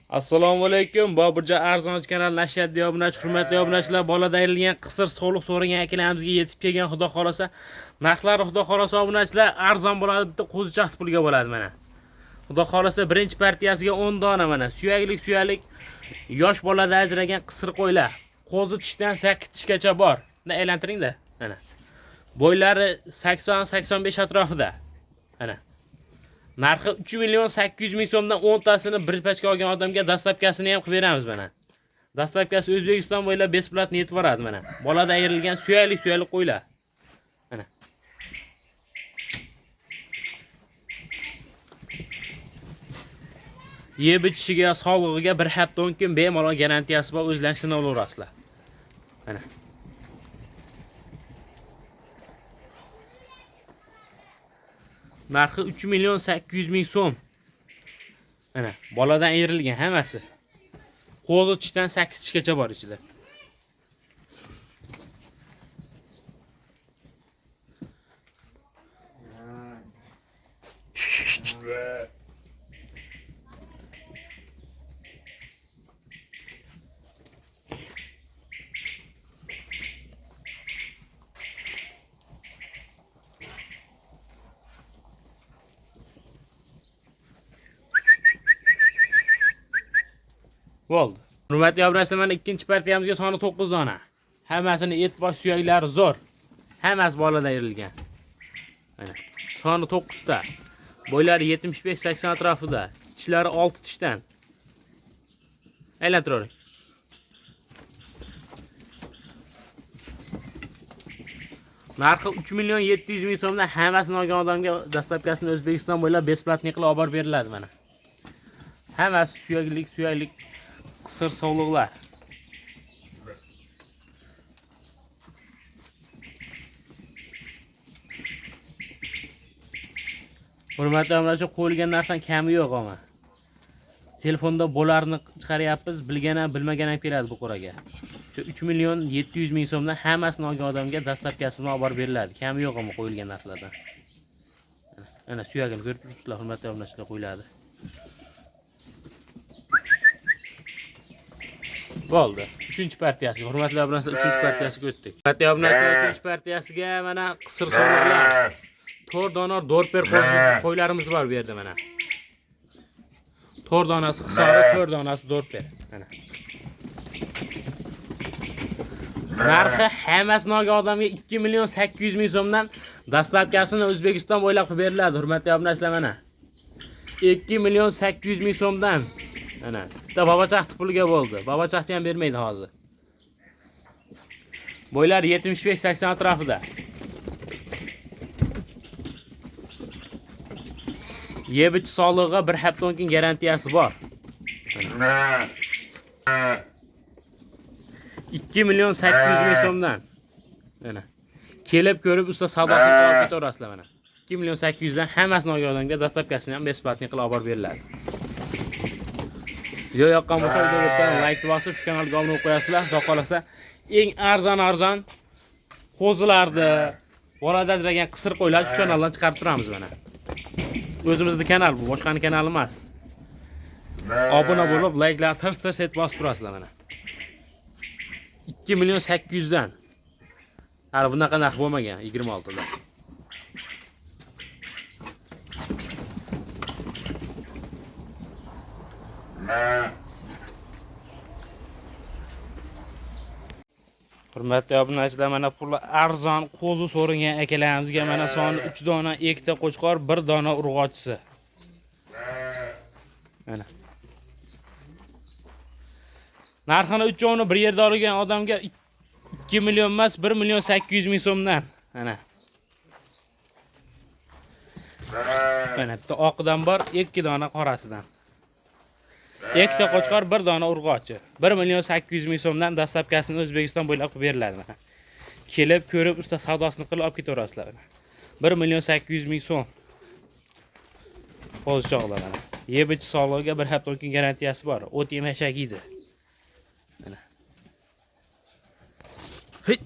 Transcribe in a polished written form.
Assalomu alaykum. Boburja arzon kanal nashriyat obunachi, hurmatli obunachilar, bolada ayrilgan qisir sog'liq so'ragan akalarimizga yetib kelgan, xudo xolasa. Narxlari xudo xolasa obunachilar arzon bo'ladi, bitta qo'zichoq pulga bo'ladi mana. Xudo xolasa birinchi partiyasiga 10 dona mana. Suyaklik yosh bolada ajragan qisir qo'ylar. Qo'zi tishdan 8 tishgacha bor. Buni aylantiring-da. Mana. Bo'ylari 80-85 atrofida. Mana. Narxi 3.800.000 so'mdan 10 tasini bir pachka olgan odamga dastlabkasini ham qilib beramiz mana. Dastlabkasi O'zbekiston bo'ylab besplatni yetib boradi mana. Bolada ayrilgan suyaklik qo'ylar. Mana. Yeb ichishiga, sog'lig'iga bir hafta 10 kun bemalol garantiyasi bor, o'zlarini sinab olasizlar. Mana. Narxi 3.800.000 so'm. Mana, boladan ayrilgan hammasi. Qo'zi tishdan 8 tishgacha bor ichida. Bo'ldi. Hurmatli obunachilar, mana ikkinchi partiyamizga soni 9 dona. Hammasini et bosh suyaklari zo'r. Hammasi bolada ayrilgan. Mana. Soni 9 ta. Bo'ylari 75-80 atrofida. Tishlari 6 tishdan. Aylantiravering. Narxi 3.700.000 so'mdan hammasini olgan odamga dastlabkasini O'zbekiston bo'ylab besplatni qilib olib beriladi mana. Hammasi suyaklik qisir sog'liqlar. Hurmatli obunachilar, qo'yilgan narsadan kami yo'q ama. Telefonda bo'larni chiqaryapmiz, bilgan ham bilmagan ham keladi bu qo'raga. Shu 3.700.000 so'mdan hammasini olgan odamga dastlabkasini olib borib beriladi. Kami yo'q ama qo'yilgan narsalardan. Ana suyagini ko'rib turibsizlar, hurmatli obunachilar, qo'yiladi. Bo'ldi. 3-partiyasi. Hurmatli obunachilar, 3-partiyasiga o'tdik. Hurmatli obunachilar, 3-partiyasiga mana qisir sog'liqlar. 4 dona dorper qo'ylarimiz bor bu yerda mana. 4 donasi qisori, 4 donasi dorper. Mana. Narxi hammasini olgan odamga 2.800.000 so'mdan dastlabkasini O'zbekiston bo'ylab qilib beriladi. Hurmatli obunachilar, mana. 2.800.000 so'mdan. Mana. Bitta babachaqti pulga bo'ldi. Babachaqti ham bermaydi hozir. Bo'ylari 75-80 atrofida. Yeb ichi sog'lig'iga bir hafta 10 kun garantiyasi bor. 2.800.000 so'mdan. Mana. Kelib ko'rib usta savdosini qilib ketaverasizlar mana. 2.800.000 dan hammasini olgan odamga dastlabkasini ham besplatni qilib olib beriladi. Video yoqqan bo'lsa videoga like bosib, shu kanalga obuna bo'lib qo'yasizlar. Xudo xolasa eng arzon qo'zilarni, bolada ajragan qisir qo'ylar shu kanaldan chiqarib turamiz mana. O'zimizning kanal bu, boshqani kanal emas. Obuna bo'lib, like'lar tirs et bosib turasizlar mana. 2.800.000 dan. Hali bunaqa narx bo'lmagan 26 da. Hurmatli obunachilar, mana pullar arzon qo'zi so'ragan akalarimizga mana soni 3 dona ekta qo'chqor, 1 dona urg'ochisi. Mana. Narxini 3 joni bir yerda olgan odamga 2 million emas, 1.800.000 so'mdan. Mana. Mana bitta oqidan bor, 2 dona qorasidan. Ikkita qo'chqor, 1 dona urg'ochi. 1.800.000 so'mdan dastlabkasini O'zbekiston bo'ylab qilib beriladi mana. Kelib ko'rib usta savdosini qilib olib ketaverasizlar mana. 1.800.000 so'm. Qo'zichoqlar mana. Yeb ichi sog'lig'iga bir hafta 10 kun garantiyasi bor. O't yemashak yeydi. Mana. Hit.